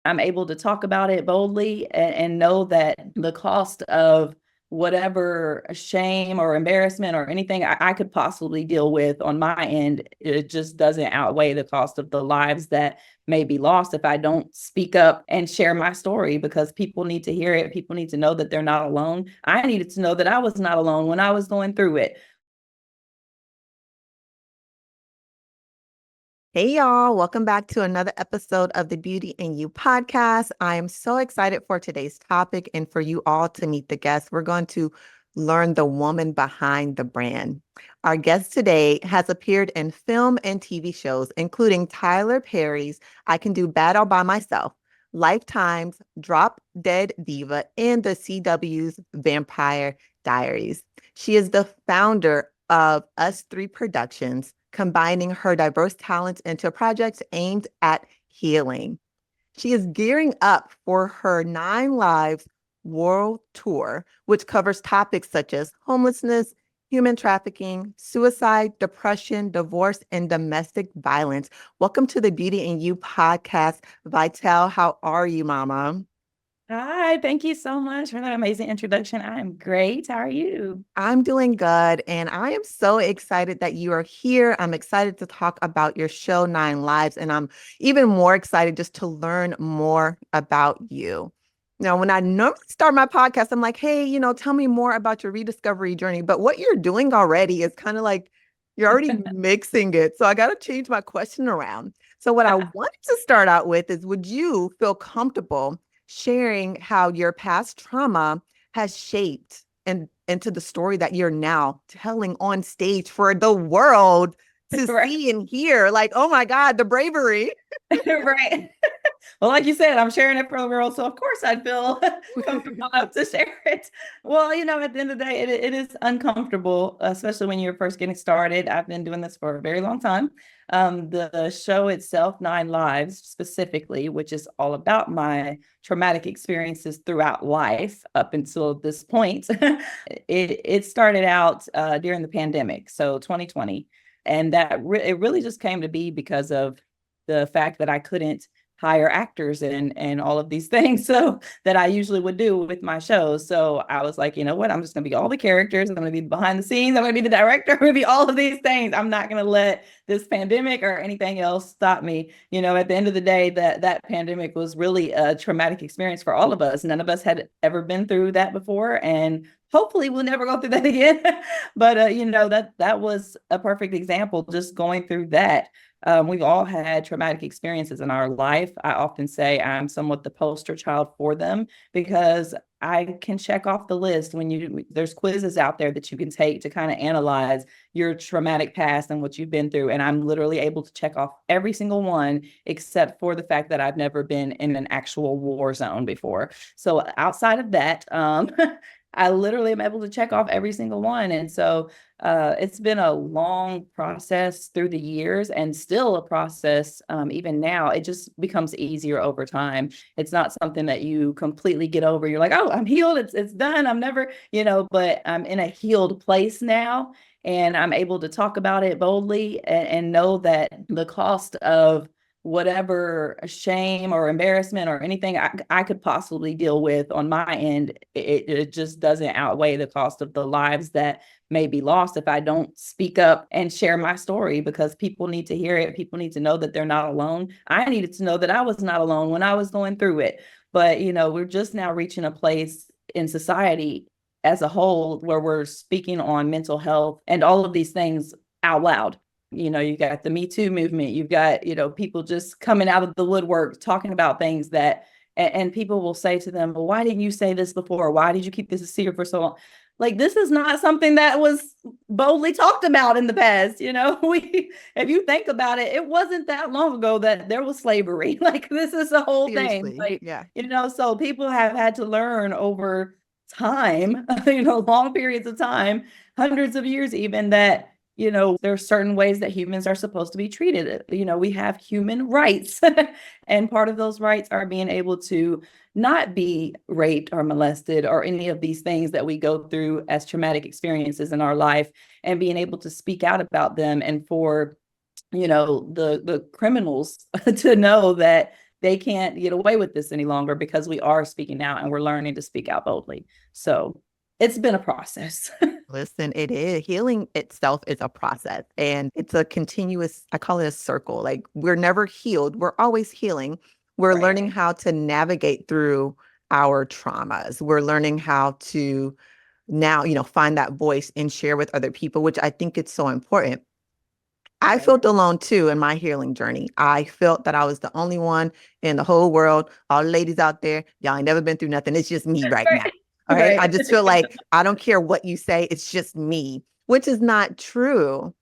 I'm able to talk about it boldly and know that the cost of whatever shame or embarrassment or anything I could possibly deal with on my end, it just doesn't outweigh the cost of the lives that may be lost if I don't speak up and share my story, because people need to hear it. People need to know that they're not alone. I needed to know that I was not alone when I was going through it. Hey, y'all. Welcome back to another episode of the Beauty in You podcast. I am so excited for today's topic and for you all to meet the guests. We're going to learn the woman behind the brand. Our guest today has appeared in film and TV shows, including Tyler Perry's I Can Do Bad All By Myself, Lifetime's Drop Dead Diva, and the CW's Vampire Diaries. She is the founder of Us Three Productions, combining her diverse talents into projects aimed at healing. She is gearing up for her 9 Lives World Tour, which covers topics such as homelessness, human trafficking, suicide, depression, divorce, and domestic violence. Welcome to the Beauty in You podcast. Vitelle, how are you, Mama? Hi, thank you so much for that amazing introduction. I am great. How are you? I'm doing good, and I am so excited that you are here. I'm excited to talk about your show, 9 Lives, and I'm even more excited just to learn more about you. Now, when I normally start my podcast, I'm like, hey, tell me more about your rediscovery journey. But what you're doing already is kind of like you're already mixing it. So I got to change my question around. So, what I wanted to start out with is, would you feel comfortable sharing how your past trauma has shaped and into the story that you're now telling on stage for the world to Right. see and hear? Like, oh my God, the bravery. Right. Well, like you said, I'm sharing it for the world, so of course I'd feel comfortable enough to share it. Well, at the end of the day, it is uncomfortable, especially when you're first getting started. I've been doing this for a very long time. The show itself, 9 Lives specifically, which is all about my traumatic experiences throughout life up until this point, it started out during the pandemic, so 2020. And it really just came to be because of the fact that I couldn't hire actors and all of these things so that I usually would do with my shows. So I was like, you know what? I'm just gonna be all the characters. I'm gonna be behind the scenes. I'm gonna be the director. I'm gonna be all of these things. I'm not gonna let this pandemic or anything else stop me. At the end of the day, that pandemic was really a traumatic experience for all of us. None of us had ever been through that before, and hopefully we'll never go through that again. But that was a perfect example, just going through that. We've all had traumatic experiences in our life. I often say I'm somewhat the poster child for them, because I can check off the list when there's quizzes out there that you can take to kind of analyze your traumatic past and what you've been through. And I'm literally able to check off every single one, except for the fact that I've never been in an actual war zone before. So outside of that, I literally am able to check off every single one. And so it's been a long process through the years, and still a process even now. It just becomes easier over time. It's not something that you completely get over. You're like, oh, I'm healed. It's done. I'm never, but I'm in a healed place now. And I'm able to talk about it boldly and know that the cost of whatever shame or embarrassment or anything I could possibly deal with on my end, it just doesn't outweigh the cost of the lives that may be lost if I don't speak up and share my story, because people need to hear it. People need to know that they're not alone. I needed to know that I was not alone when I was going through it. But, we're just now reaching a place in society as a whole where we're speaking on mental health and all of these things out loud. You got the Me Too movement. You've got, people just coming out of the woodwork talking about things and people will say to them, well, why didn't you say this before? Why did you keep this a secret for so long? Like, this is not something that was boldly talked about in the past. If you think about it, it wasn't that long ago that there was slavery. Like, this is the whole thing. Seriously. Like, Yeah. so people have had to learn over time, long periods of time, hundreds of years even, that there are certain ways that humans are supposed to be treated. We have human rights, and part of those rights are being able to not be raped or molested or any of these things that we go through as traumatic experiences in our life, and being able to speak out about them, and for the criminals to know that they can't get away with this any longer because we are speaking out and we're learning to speak out boldly. So it's been a process. Listen, it is healing itself is a process and it's a continuous, I call it a circle. Like we're never healed, we're always healing. We're Right. learning how to navigate through our traumas. We're learning how to now, find that voice and share with other people, which I think it's so important. I Right. felt alone too in my healing journey. I felt that I was the only one in the whole world. All the ladies out there, y'all ain't never been through nothing. It's just me right now. Right. All right. I Right. just feel like I don't care what you say. It's just me, which is not true.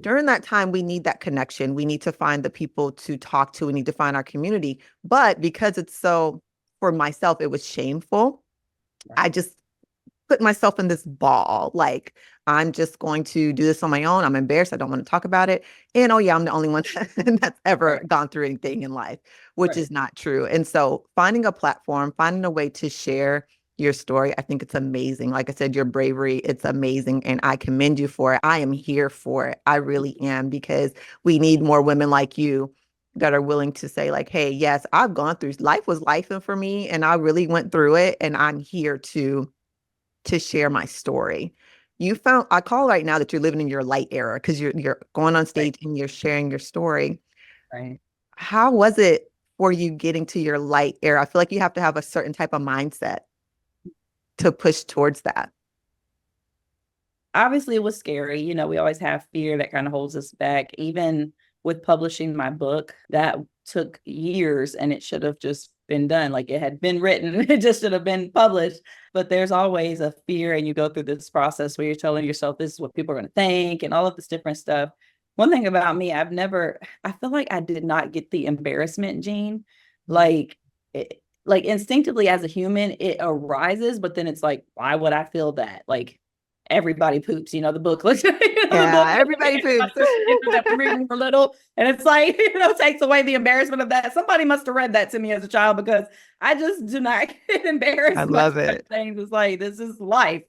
During that time, we need that connection. We need to find the people to talk to. We need to find our community. But because it's so, for myself, it was shameful. I just put myself in this ball. Like, I'm just going to do this on my own. I'm embarrassed. I don't want to talk about it. And oh, yeah, I'm the only one that's ever Right. gone through anything in life, which Right. is not true. And so, finding a platform, finding a way to share your story, I think it's amazing. Like I said, your bravery, it's amazing. And I commend you for it. I am here for it. I really am, because we need more women like you that are willing to say, like, hey, yes, I've gone through life was life for me and I really went through it. And I'm here to share my story. I call right now that you're living in your light era, because you're going on Right. stage and you're sharing your story. Right. How was it for you getting to your light era? I feel like you have to have a certain type of mindset to push towards that. Obviously, it was scary. We always have fear that kind of holds us back. Even with publishing my book, that took years and it should have just been done. Like it had been written, it just should have been published. But there's always a fear, and you go through this process where you're telling yourself this is what people are going to think and all of this different stuff. One thing about me, I feel like I did not get the embarrassment gene. Like, like instinctively as a human, it arises, but then it's like, why would I feel that? Like, everybody poops, the book looks, the book, Yeah, everybody poops. that when we're little. And it's like, takes away the embarrassment of that. Somebody must have read that to me as a child, because I just do not get I embarrassed by love such it. things. It's like, this is life.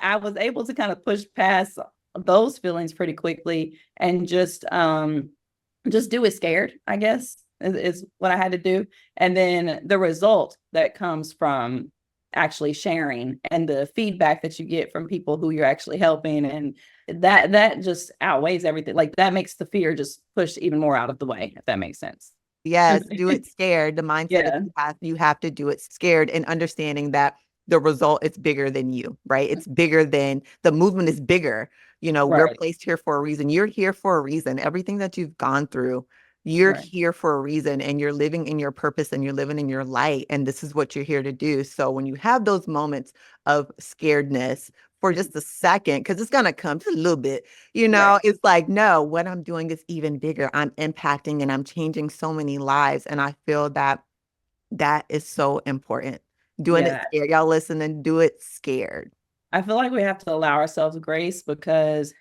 I was able to kind of push past those feelings pretty quickly and just do it scared, I guess, is what I had to do. And then the result that comes from actually sharing and the feedback that you get from people who you're actually helping, and that just outweighs everything. Like that makes the fear just push even more out of the way, if that makes sense. Yes, do it scared. The mindset is Yeah. you have to do it scared, and understanding that the result is bigger than you, right? It's bigger than the movement is bigger. We're Right. placed here for a reason. You're here for a reason. Everything that you've gone through, you're Right. here for a reason, and you're living in your purpose and you're living in your light. And this is what you're here to do. So when you have those moments of scaredness for just a second, because it's going to come just a little bit, Right. it's like, no, what I'm doing is even bigger. I'm impacting and I'm changing so many lives. And I feel that that is so important. Doing it Yeah. scared. Y'all listen and do it scared. I feel like we have to allow ourselves grace, because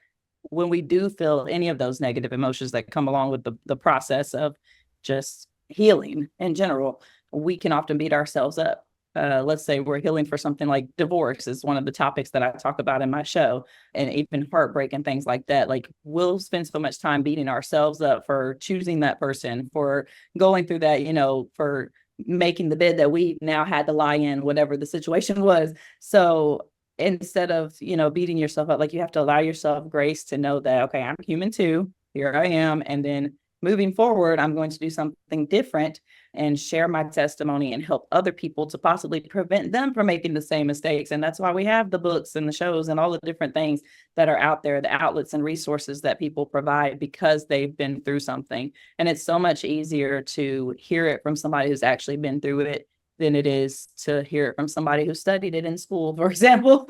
when we do feel any of those negative emotions that come along with the process of just healing in general, we can often beat ourselves up. Let's say we're healing for something like divorce is one of the topics that I talk about in my show, and even heartbreak and things like that. Like we'll spend so much time beating ourselves up for choosing that person, for going through that, for making the bed that we now had to lie in, whatever the situation was. So instead of beating yourself up, like you have to allow yourself grace to know that, okay, I'm human too, here I am, and then moving forward I'm going to do something different and share my testimony and help other people to possibly prevent them from making the same mistakes. And that's why we have the books and the shows and all the different things that are out there, the outlets and resources that people provide, because they've been through something. And it's so much easier to hear it from somebody who's actually been through it than it is to hear it from somebody who studied it in school, for example.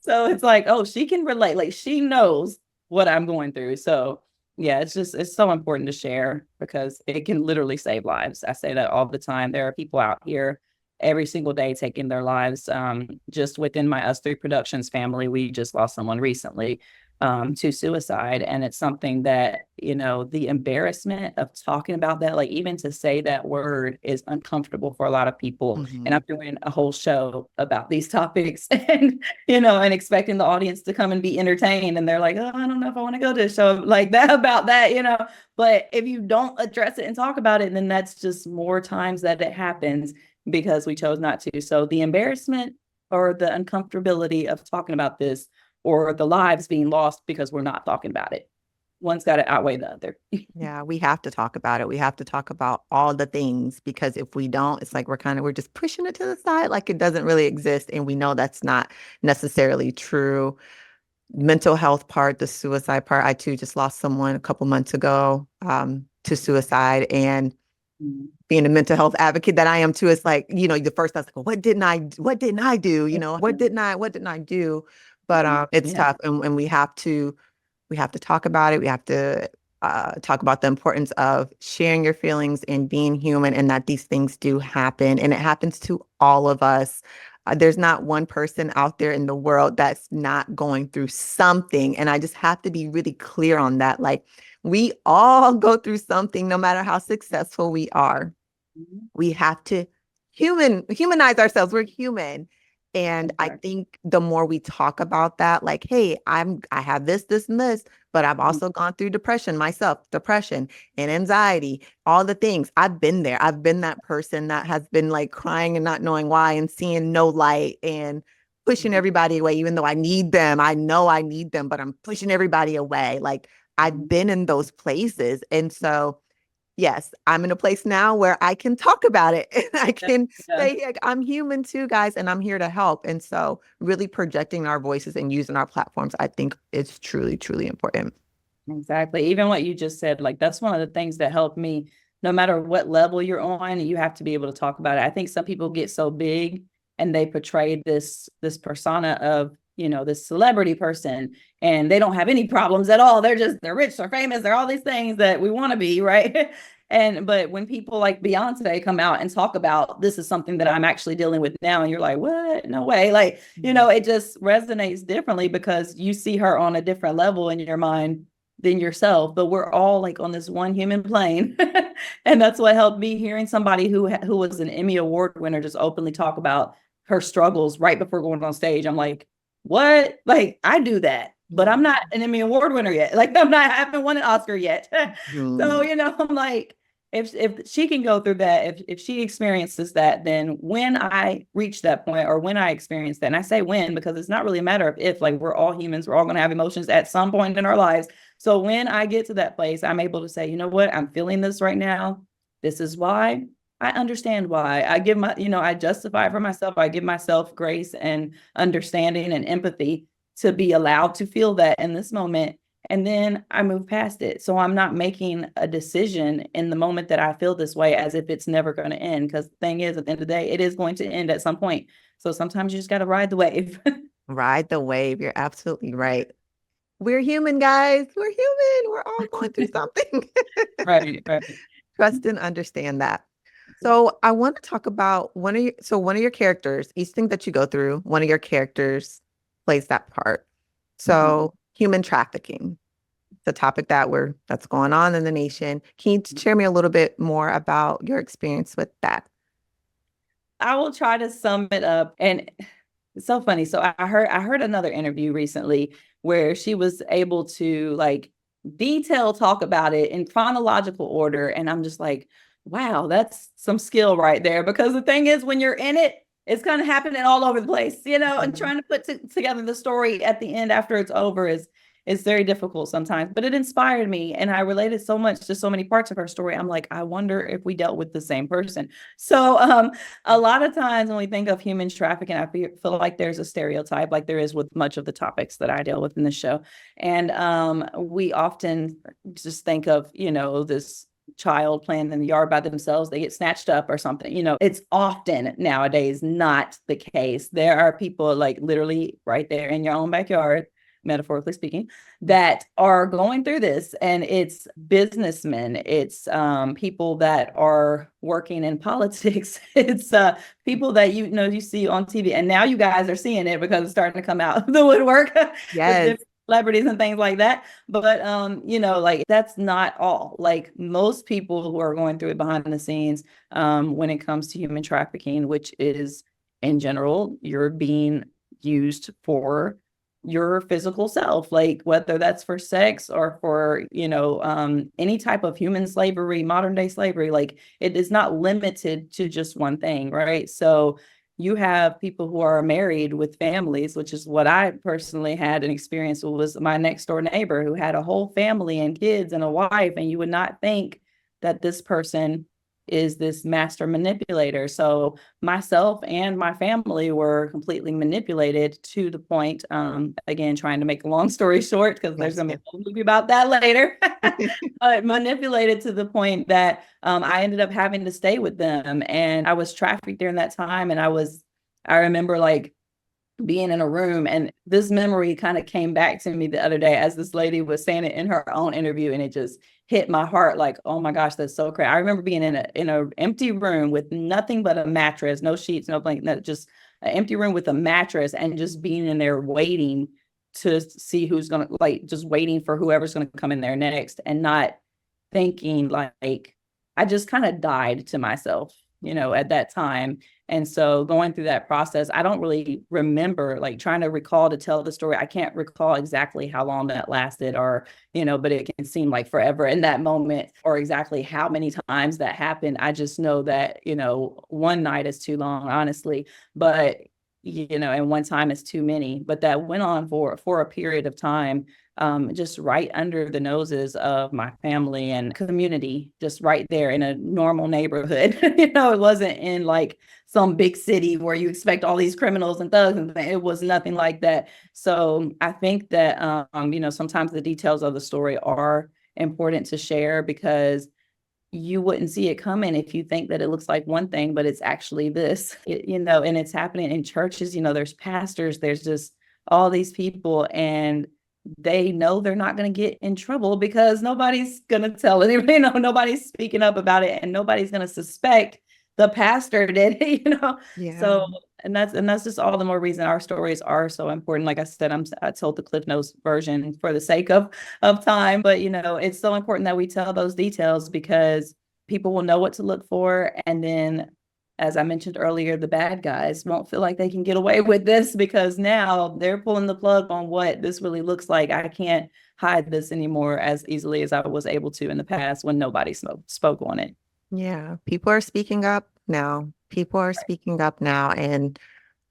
So it's like, oh, she can relate. Like she knows what I'm going through. So yeah, it's so important to share, because it can literally save lives. I say that all the time. There are people out here every single day taking their lives. Just within my Us Three Productions family, we just lost someone recently to suicide. And it's something that, the embarrassment of talking about that, like even to say that word is uncomfortable for a lot of people. Mm-hmm. And I'm doing a whole show about these topics and, and expecting the audience to come and be entertained. And they're like, oh, I don't know if I want to go to a show like that about that, but if you don't address it and talk about it, then that's just more times that it happens because we chose not to. So the embarrassment or the uncomfortability of talking about this, or the lives being lost because we're not talking about it. One's got to outweigh the other. Yeah, we have to talk about it. We have to talk about all the things, because if we don't, it's like we're just pushing it to the side like it doesn't really exist. And we know that's not necessarily true. Mental health part, the suicide part. I too just lost someone a couple months ago to suicide. And being a mental health advocate that I am too, it's like, the first I was like, well, what didn't I do? What didn't I do? But it's tough, and we have to talk about it. We have to talk about the importance of sharing your feelings and being human, and that these things do happen, and it happens to all of us. There's not one person out there in the world that's not going through something. And I just have to be really clear on that. Like, we all go through something, no matter how successful we are. We have to humanize ourselves. We're human. And I think the more we talk about that, like, hey, I have this, and this, but I've also gone through depression and anxiety, all the things. I've been there. I've been that person that has been like crying and not knowing why and seeing no light and pushing everybody away, even though I need them. I know I need them, but I'm pushing everybody away. Like, I've been in those places. And so, yes, I'm in a place now where I can talk about it and I can say, like, I'm human too, guys, and I'm here to help. And so really projecting our voices and using our platforms, I think it's truly, truly important. Exactly. Even what you just said, like, that's one of the things that helped me. No matter what level you're on, you have to be able to talk about it. I think some people get so big and they portray this persona of, this celebrity person, and they don't have any problems at all. They're rich, they're famous, they're all these things that we want to be, right? But when people like Beyonce come out and talk about, this is something that I'm actually dealing with now, and you're like, what? No way. Like, it just resonates differently because you see her on a different level in your mind than yourself, but we're all like on this one human plane. And that's what helped me, hearing somebody who was an Emmy Award winner just openly talk about her struggles right before going on stage. I'm like, what? Like, I do that, but I'm not an Emmy Award winner yet. Like, I haven't won an Oscar yet. So, I'm like, if she can go through that, if she experiences that, then when I reach that point, or when I experience that, and I say when because it's not really a matter of if, like, we're all humans, we're all going to have emotions at some point in our lives. So when I get to that place, I'm able to say, you know what, I'm feeling this right now. This is why. I understand why. I give I justify for myself. I give myself grace and understanding and empathy to be allowed to feel that in this moment. And then I move past it. So I'm not making a decision in the moment that I feel this way as if it's never going to end. Because the thing is, at the end of the day, it is going to end at some point. So sometimes you just got to ride the wave. Ride the wave. You're absolutely right. We're human, guys. We're human. We're all going through something. Right. Trust and understand that. So I want to talk about one of your characters, each thing that you go through, one of your characters plays that part. So human trafficking, the topic that's going on in the nation. Can you share me a little bit more about your experience with that? I will try to sum it up. And it's so funny. So I heard another interview recently where she was able to like detail talk about it in chronological order. And I'm just like, wow, that's some skill right there. Because the thing is, when you're in it, it's kind of happening all over the place, and trying to put together the story at the end after it's over is very difficult sometimes. But it inspired me, and I related so much to so many parts of her story. I'm like, I wonder if we dealt with the same person. So a lot of times when we think of human trafficking, I feel like there's a stereotype, like there is with much of the topics that I deal with in the show. And we often just think of, this child playing in the yard by themselves, they get snatched up or something. It's often nowadays not the case. There are people like literally right there in your own backyard, metaphorically speaking, that are going through this. And it's businessmen, it's people that are working in politics, it's people that you see on TV. And now you guys are seeing it because it's starting to come out of the woodwork. Yes. celebrities and things like that. But like that's not all. Like most people who are going through it behind the scenes, when it comes to human trafficking, which is in general, you're being used for your physical self, like whether that's for sex or for, any type of human slavery, modern day slavery, like it is not limited to just one thing, right? So you have people who are married with families, which is what I personally had an experience with, was my next door neighbor who had a whole family and kids and a wife, and you would not think that this person is this master manipulator. So myself and my family were completely manipulated to the point, again, trying to make a long story short, because there's going to be a whole movie about that later, but manipulated to the point that I ended up having to stay with them. And I was trafficked during that time. And I remember like being in a room, and this memory kind of came back to me the other day as this lady was saying it in her own interview, and it just hit my heart like, oh my gosh, that's so crazy. I remember being in a empty room with nothing but a mattress, no sheets, no blanket, no, just an empty room with a mattress, and just being in there waiting to see who's gonna, like, just waiting for whoever's gonna come in there next, and not thinking like, I just kind of died to myself, at that time. And so going through that process, I don't really remember, like trying to recall to tell the story. I can't recall exactly how long that lasted, or, but it can seem like forever in that moment, or exactly how many times that happened. I just know that, one night is too long, honestly, but, and one time is too many. But that went on for a period of time, just right under the noses of my family and community, just right there in a normal neighborhood. It wasn't in like some big city where you expect all these criminals and thugs, and it was nothing like that. So I think that, sometimes the details of the story are important to share, because you wouldn't see it coming if you think that it looks like one thing, but it's actually this, and it's happening in churches. There's pastors, there's just all these people, and they know they're not going to get in trouble because nobody's going to tell anybody, nobody's speaking up about it, and nobody's going to suspect the pastor did it. Yeah. So, and that's just all the more reason our stories are so important. Like I said, I told the Cliff Notes version for the sake of time, but it's so important that we tell those details, because people will know what to look for. And then, as I mentioned earlier, the bad guys won't feel like they can get away with this, because now they're pulling the plug on what this really looks like. I can't hide this anymore as easily as I was able to in the past when nobody spoke on it. Yeah, people are speaking up now. People are speaking up now. And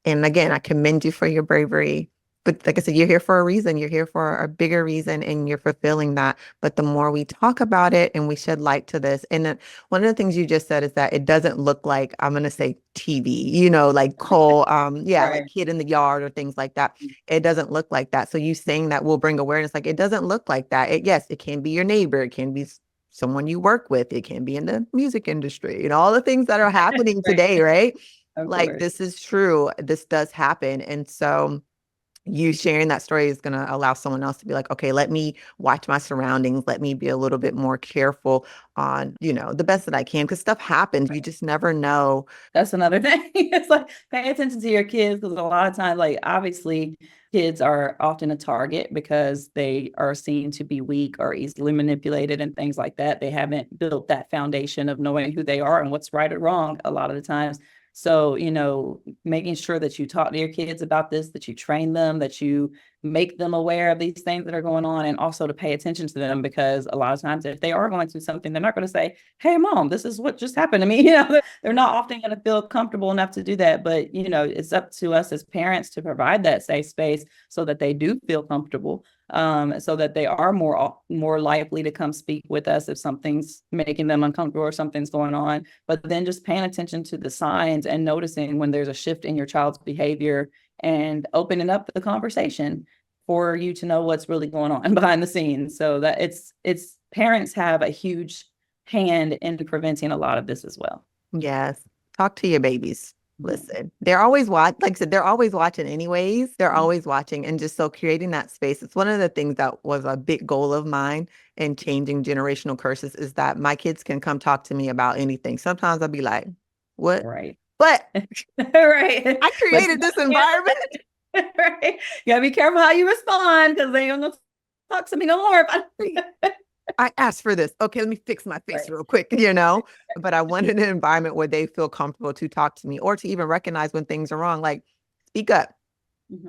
again, I commend you for your bravery. But like I said, you're here for a reason. You're here for a bigger reason, and you're fulfilling that. But the more we talk about it and we shed light to this, and then one of the things you just said is that it doesn't look like, I'm going to say TV, like Cole, Right. like Kid in the Yard or things like that. It doesn't look like that. So you saying that will bring awareness. Like, it doesn't look like that. Yes, it can be your neighbor. It can be someone you work with. It can be in the music industry, all the things that are happening Right. today, right? Of Like, course. this is true. This does happen. And so you sharing that story is going to allow someone else to be like, okay, let me watch my surroundings. Let me be a little bit more careful on, the best that I can, because stuff happens. You just never know. That's another thing. It's like, pay attention to your kids, because a lot of times, like, obviously kids are often a target because they are seen to be weak or easily manipulated and things like that. They haven't built that foundation of knowing who they are and what's right or wrong a lot of the times. So, making sure that you talk to your kids about this, that you train them, that you make them aware of these things that are going on, and also to pay attention to them, because a lot of times if they are going through something, they're not going to say, hey mom, this is what just happened to me. They're not often going to feel comfortable enough to do that. But it's up to us as parents to provide that safe space so that they do feel comfortable, so that they are more likely to come speak with us if something's making them uncomfortable or something's going on. But then just paying attention to the signs and noticing when there's a shift in your child's behavior, and opening up the conversation for you to know what's really going on behind the scenes. So that it's parents have a huge hand in preventing a lot of this as well. Yes. Talk to your babies. Listen, they're always like I said, they're always watching anyways. They're always watching. And just so creating that space, it's one of the things that was a big goal of mine in changing generational curses, is that my kids can come talk to me about anything. Sometimes I'll be like, what? Right. But right. I created this environment. Right? You gotta be careful how you respond because they don't talk to me no more. I asked for this. Okay, let me fix my face real quick, but I wanted an environment where they feel comfortable to talk to me or to even recognize when things are wrong. Like, speak up,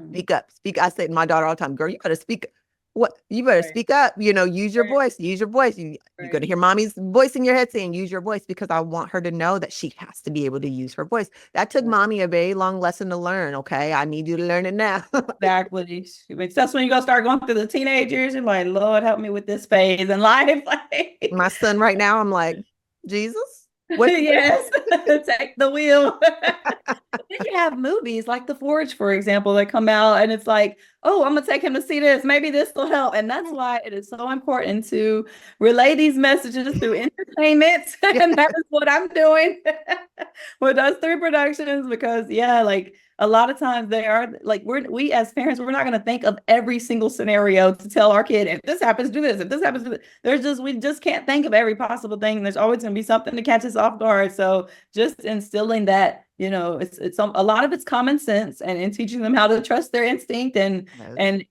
speak up, speak. I say to my daughter all the time, girl, you better speak. What? You better speak up, use your voice, use your voice. You're going to hear mommy's voice in your head saying, use your voice, because I want her to know that she has to be able to use her voice. That took mommy a very long lesson to learn. Okay. I need you to learn it now. Exactly. That's when you go start going through the teenagers. You're like, Lord, help me with this phase in life. My son right now, I'm like, Jesus, what? Yes, take the wheel. Then you have movies like The Forge, for example, that come out, and it's like, oh, I'm gonna take him to see this. Maybe this will help. And that's why it is so important to relay these messages through entertainment. And that is what I'm doing with those 3 productions, because like a lot of times they are like, we as parents, we're not going to think of every single scenario to tell our kid, if this happens, do this, if this happens, do this. We just can't think of every possible thing. There's always going to be something to catch us off guard. So just instilling that, it's a lot of it's common sense, and teaching them how to trust their instinct and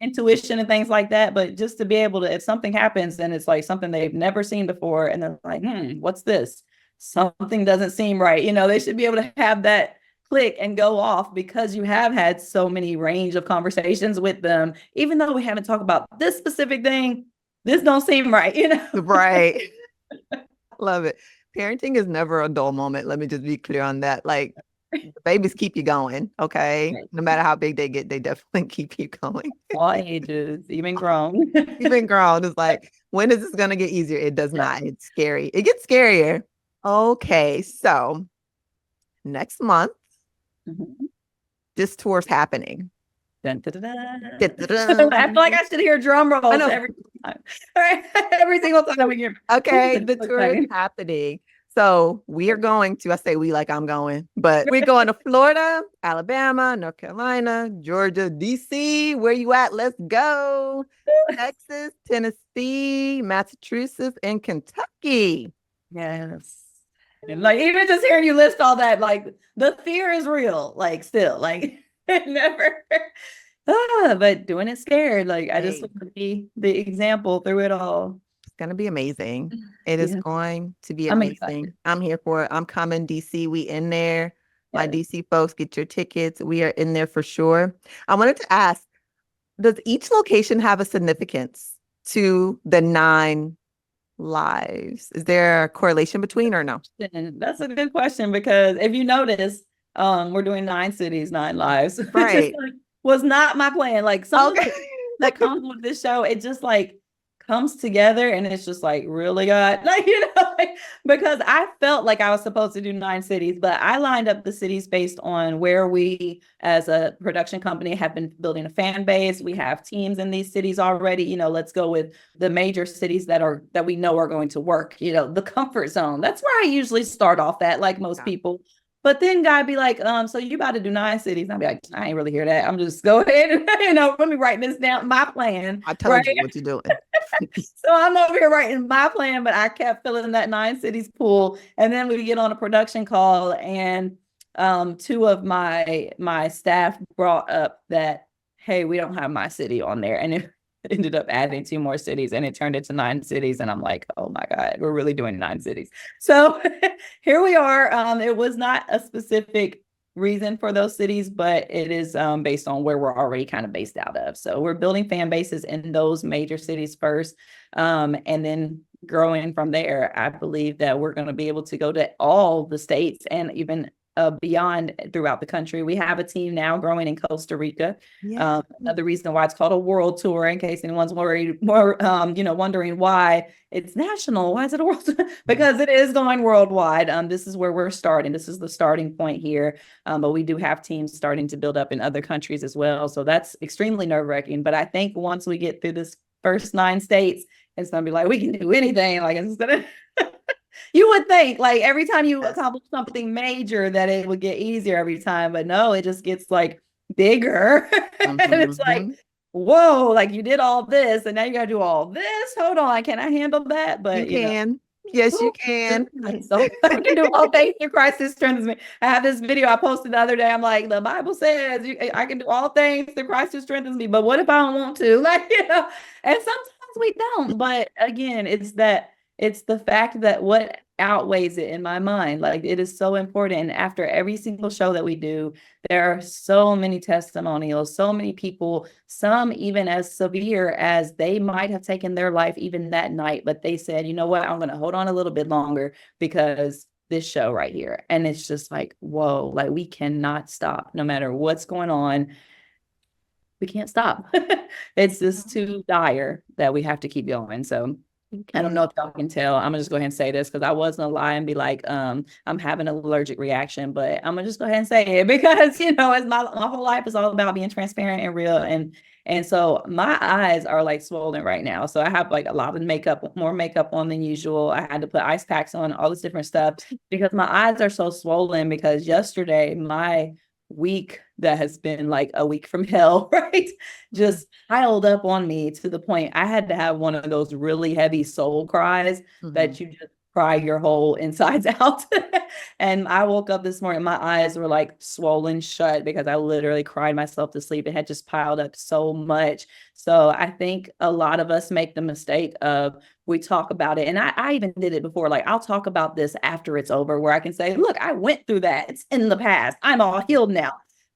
intuition and things like that. But just to be able to, if something happens and it's like something they've never seen before, and they're like, what's this? Something doesn't seem right. They should be able to have that click and go off, because you have had so many range of conversations with them. Even though we haven't talked about this specific thing, this don't seem right, Right. Love it. Parenting is never a dull moment. Let me just be clear on that. Like, babies keep you going. Okay. No matter how big they get, they definitely keep you going. All ages, even grown. Even grown. It's like, when is this going to get easier? It does not. It's scary. It gets scarier. Okay. So next month, this tour's happening. Dun, dun, dun, dun. I feel like I should hear drum rolls every time. All right. Every single time we hear. Okay, the tour is happening. So we are going to, I say we like I'm going, but we're going to Florida, Alabama, North Carolina, Georgia, DC. Where you at? Let's go. Texas, Tennessee, Massachusetts, and Kentucky. Yes. And like, even just hearing you list all that, like, the fear is real, like, still, like, never. But doing it scared, like, I just want to be the example through it all. It's going to be amazing. It is going to be amazing. I'm here for it. I'm coming, DC. We in there. My DC folks, get your tickets. We are in there for sure. I wanted to ask, does each location have a significance to the 9 lives? Is there a correlation between, or no? That's a good question, because if you notice, we're doing 9 cities, 9 lives. Right. Was not my plan. Like, something that comes with this show, it just like comes together, and it's just like, really, God, like, because I felt like I was supposed to do 9 cities, but I lined up the cities based on where we as a production company have been building a fan base. We have teams in these cities already. Let's go with the major cities that we know are going to work, the comfort zone. That's where I usually start off at, like most people. But then God be like, so you about to do 9 cities. I'll be like, I ain't really hear that. I'm just go ahead and, let me write this down, my plan. I told you what you're doing. So I'm over here writing my plan, but I kept filling that 9 cities pool. And then we get on a production call, and 2 of my staff brought up that, hey, we don't have my city on there. And it ended up adding 2 more cities, and it turned into 9 cities. And I'm like, oh my God, we're really doing 9 cities. So here we are. It was not a specific reason for those cities, but it is based on where we're already kind of based out of. So we're building fan bases in those major cities first, and then growing from there. I believe that we're going to be able to go to all the states and even beyond throughout the country. We have a team now growing in Costa Rica. Another reason why it's called a world tour, in case anyone's wondering why it's national. Why is it a world tour? Because it is going worldwide. This is where we're starting. This is the starting point here. But we do have teams starting to build up in other countries as well. So that's extremely nerve-wracking. But I think once we get through this first 9 states, it's going to be like, we can do anything. Like, it's going to you would think, like, every time you accomplish something major that it would get easier every time, but no, it just gets like bigger. And it's like, whoa, like, you did all this and now you got to do all this. Hold on, can I handle that? But you can. Yes, you can. So I can do all things through Christ who strengthens me. I have this video I posted the other day. I'm like, the Bible says I can do all things through Christ who strengthens me. But what if I don't want to? Like, and sometimes we don't. But again, it's the fact that what outweighs it in my mind. Like, it is so important. And after every single show that we do, there are so many testimonials, so many people, some even as severe as they might have taken their life even that night, but they said, you know what, I'm going to hold on a little bit longer because this show right here. And it's just like, whoa, like we cannot stop no matter what's going on. We can't stop. It's just too dire that we have to keep going. So I don't know if y'all can tell. I'm gonna just go ahead and say this because I was gonna lie and be like, I'm having an allergic reaction, but I'm gonna just go ahead and say it because as my whole life is all about being transparent and real, and so my eyes are like swollen right now. So I have like a lot of makeup, more makeup on than usual. I had to put ice packs on, all this different stuff because my eyes are so swollen because yesterday my week that has been like a week from hell, right? Just piled up on me to the point I had to have one of those really heavy soul cries that you just cry your whole insides out. And I woke up this morning, my eyes were like swollen shut because I literally cried myself to sleep. It had just piled up so much. So I think a lot of us make the mistake of we talk about it. And I even did it before. Like, I'll talk about this after it's over, where I can say, look, I went through that. It's in the past. I'm all healed now.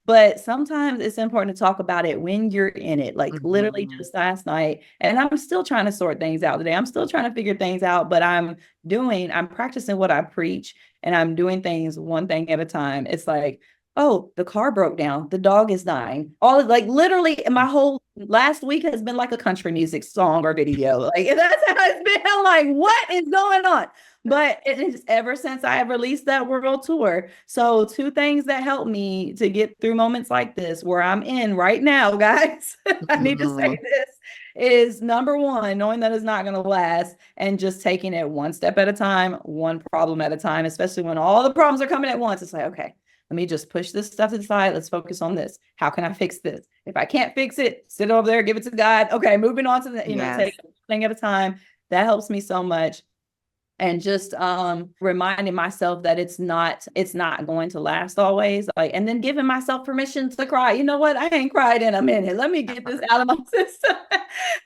But sometimes it's important to talk about it when you're in it, like literally just last night. And I'm still trying to sort things out today. I'm still trying to figure things out, but I'm practicing what I preach, and I'm doing things one thing at a time. It's like, oh, the car broke down. The dog is dying. All like literally my whole last week has been like a country music song or video. Like, that's how it's been. I'm like, what is going on? But it is ever since I have released that world tour. So two things that help me to get through moments like this, where I'm in right now, guys, I need to say this, is number one, knowing that it's not going to last and just taking it one step at a time, one problem at a time, especially when all the problems are coming at once. It's like, okay, let me just push this stuff to the side. Let's focus on this. How can I fix this? If I can't fix it, sit over there, give it to God. Okay, moving on to the, take one thing at a time. That helps me so much. And just reminding myself that it's not going to last always. Like, and then giving myself permission to cry. You know what? I ain't cried in a minute. Let me get this out of my system.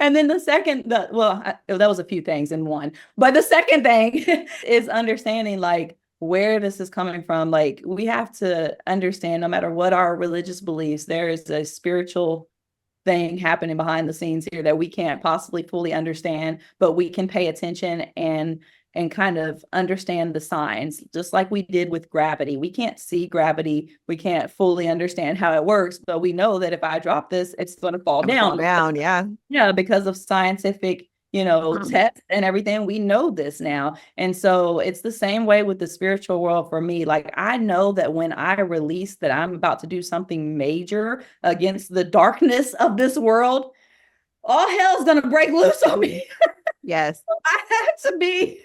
And then the second, that was a few things in one. But the second thing is understanding like where this is coming from. Like, we have to understand, no matter what our religious beliefs, there is a spiritual thing happening behind the scenes here that we can't possibly fully understand, but we can pay attention and kind of understand the signs, just like we did with gravity. We can't see gravity. We can't fully understand how it works, but we know that if I drop this, it's going to fall down. Yeah, because of scientific, tests and everything. We know this now. And so it's the same way with the spiritual world for me. Like, I know that when I release that I'm about to do something major against the darkness of this world, all hell's going to break loose on me. Yes. So I had to be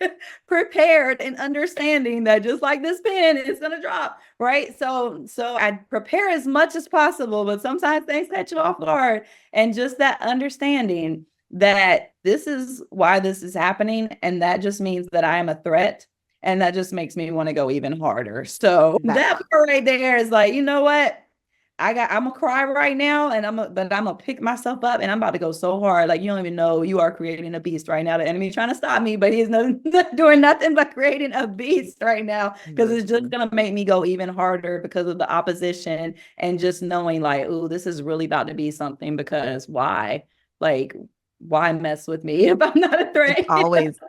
prepared and understanding that just like this pen is going to drop, right? So I prepare as much as possible, but sometimes things catch you off guard. And just that understanding that this is why this is happening. And that just means that I am a threat. And that just makes me want to go even harder. So that part right there is like, you know what? I'm gonna cry right now, and I'm gonna pick myself up, and I'm about to go so hard. Like, you don't even know, you are creating a beast right now. The enemy trying to stop me, but he's not doing nothing but creating a beast right now, because it's just gonna make me go even harder because of the opposition, and just knowing like, oh, this is really about to be something. Because why? Like, why mess with me if I'm not a threat?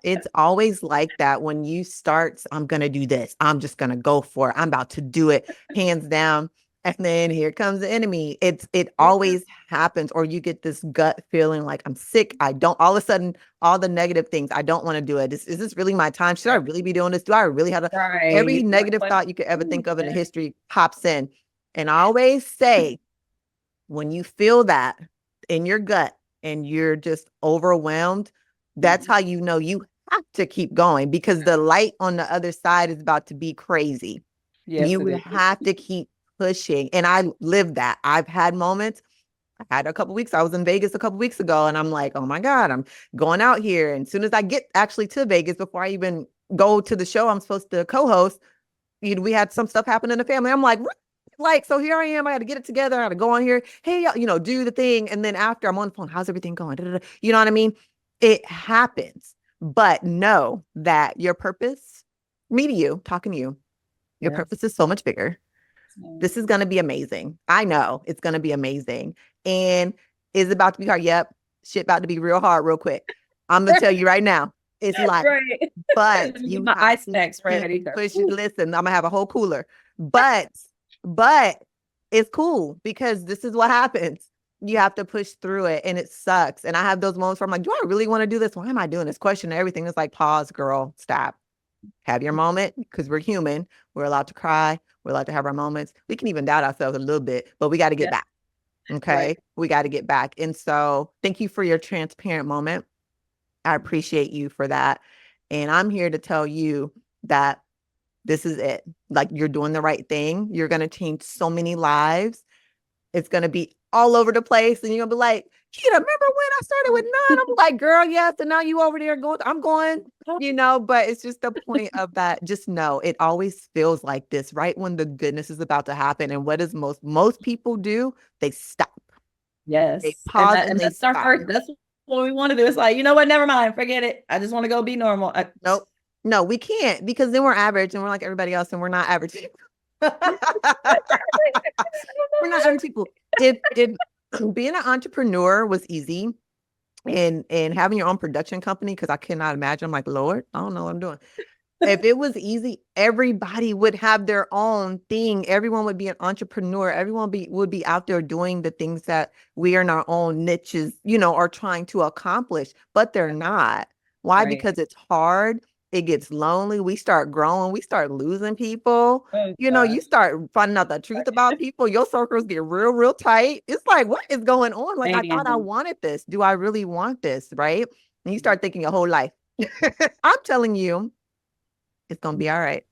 It's always like that. When you start, I'm gonna do this. I'm just gonna go for it. I'm about to do it, hands down. And then here comes the enemy. It always happens, or you get this gut feeling like I'm sick. All of a sudden, all the negative things, I don't want to do it. Is this really my time? Should I really be doing this? Do I really have to? Every negative thought you could ever think of in history pops in. And I always say, when you feel that in your gut and you're just overwhelmed, that's how you know you have to keep going, because the light on the other side is about to be crazy. Yes, you have to keep pushing. And I lived that. I've had moments. I had I was in Vegas a couple weeks ago, and I'm like, oh my God, I'm going out here. And as soon as I get actually to Vegas, before I even go to the show I'm supposed to co-host, we had some stuff happen in the family. I'm like, so here I am. I got to get it together. I got to go on here. Hey, do the thing. And then after I'm on the phone, how's everything going? Da, da, da. You know what I mean? It happens. But know that your purpose, me to you, talking to you, your purpose is so much bigger. This is going to be amazing. I know it's going to be amazing. And it's about to be hard. Yep. Shit about to be real hard real quick. I'm going to tell you right now. It's like, right. but you my ice packs ready. Listen, I'm gonna have a whole cooler. But it's cool because this is what happens. You have to push through it and it sucks. And I have those moments where I'm like, do I really want to do this? Why am I doing this? Question everything. It's like, pause, girl, stop. Have your moment because we're human. We're allowed to cry. We're allowed to have our moments. We can even doubt ourselves a little bit, but we got to get back. Okay. Right. We got to get back. And so thank you for your transparent moment. I appreciate you for that. And I'm here to tell you that this is it. Like, you're doing the right thing. You're going to change so many lives. It's going to be all over the place. And you're going to be like, Quita, remember when I started with 9? I'm like, girl, yes. And now you over there going, I'm going, but it's just the point of that. Just know it always feels like this, right? When the goodness is about to happen. And what does most people do? They stop. Yes. They pause and they that's stop. Our first, that's what we want to do. It's like, you know what? Never mind. Forget it. I just want to go be normal. Nope. No, we can't, because then we're average and we're like everybody else and we're not average. We're not average people. If being an entrepreneur was easy and having your own production company, because I cannot imagine, I'm like, Lord, I don't know what I'm doing. If it was easy, everybody would have their own thing. Everyone would be an entrepreneur. Everyone would be out there doing the things that we are in our own niches, are trying to accomplish, but they're not. Why? Right. Because it's hard. It gets lonely. We start growing. We start losing people. You start finding out the truth about people. Your circles get real, real tight. It's like, what is going on? Like, I thought I wanted this. Do I really want this? Right? And you start thinking your whole life. I'm telling you, it's going to be all right.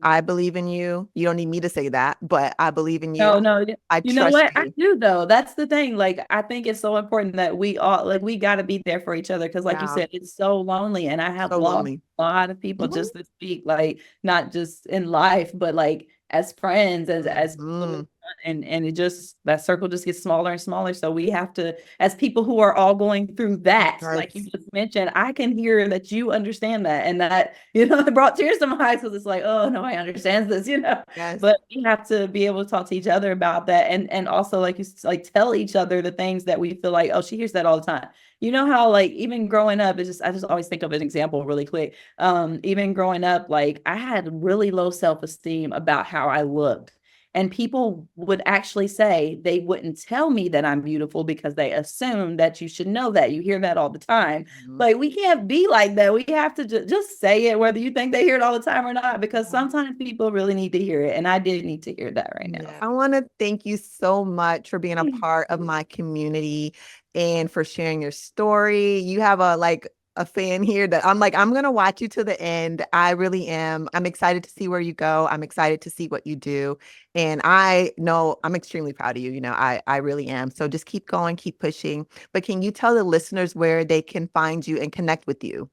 I believe in you. You don't need me to say that, but I believe in you. No, I trust know what? You. I do though. That's the thing. Like, I think it's so important that we all, like, we got to be there for each other. Cause like you said, it's so lonely. And I have lost a lot of people just this week, like not just in life, but like as friends, as people, and it just, that circle just gets smaller and smaller. So we have to, as people who are all going through that, like you just mentioned, I can hear that you understand that, and that, it brought tears to my eyes, because it's like, oh no, I understand this, yes. But we have to be able to talk to each other about that, and also, like, you like, tell each other the things that we feel like, oh, she hears that all the time. You know how, like, even growing up, it's just, I just always think of an example really quick. Even growing up, like, I had really low self-esteem about how I looked. And people would actually say, they wouldn't tell me that I'm beautiful because they assume that you should know that. You hear that all the time. Like, we can't be like that. We have to just say it, whether you think they hear it all the time or not, because sometimes people really need to hear it. And I did need to hear that right now. I want to thank you so much for being a part of my community and for sharing your story. You have a fan here that I'm like, I'm going to watch you to the end. I really am. I'm excited to see where you go. I'm excited to see what you do. And I know I'm extremely proud of you. I really am. So just keep going, keep pushing. But can you tell the listeners where they can find you and connect with you?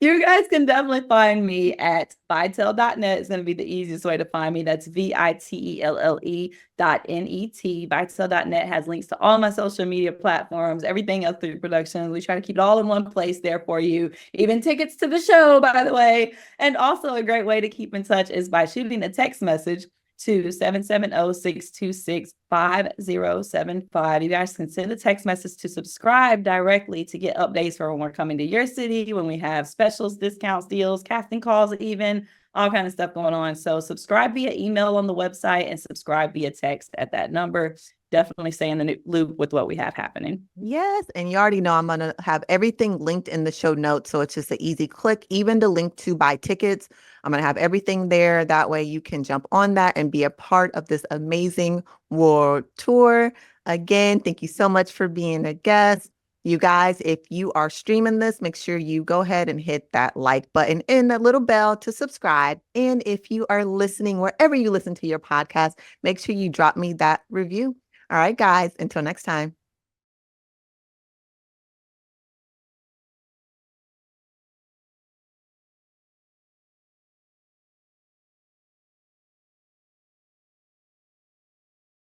You guys can definitely find me at Vitelle.net. It's going to be the easiest way to find me. That's VITELLE.net. Vitelle.net has links to all my social media platforms, everything else through production. We try to keep it all in one place there for you. Even tickets to the show, by the way. And also, a great way to keep in touch is by shooting a text message to 770-626-5075. You guys can send a text message to subscribe directly to get updates for when we're coming to your city, when we have specials, discounts, deals, casting calls, even all kind of stuff going on. So subscribe via email on the website and subscribe via text at that number. Definitely stay in the loop with what we have happening. Yes. And you already know I'm going to have everything linked in the show notes. So it's just an easy click, even the link to buy tickets. I'm going to have everything there. That way you can jump on that and be a part of this amazing world tour. Again, thank you so much for being a guest. You guys, if you are streaming this, make sure you go ahead and hit that like button and that little bell to subscribe. And if you are listening, wherever you listen to your podcast, make sure you drop me that review. All right, guys, until next time.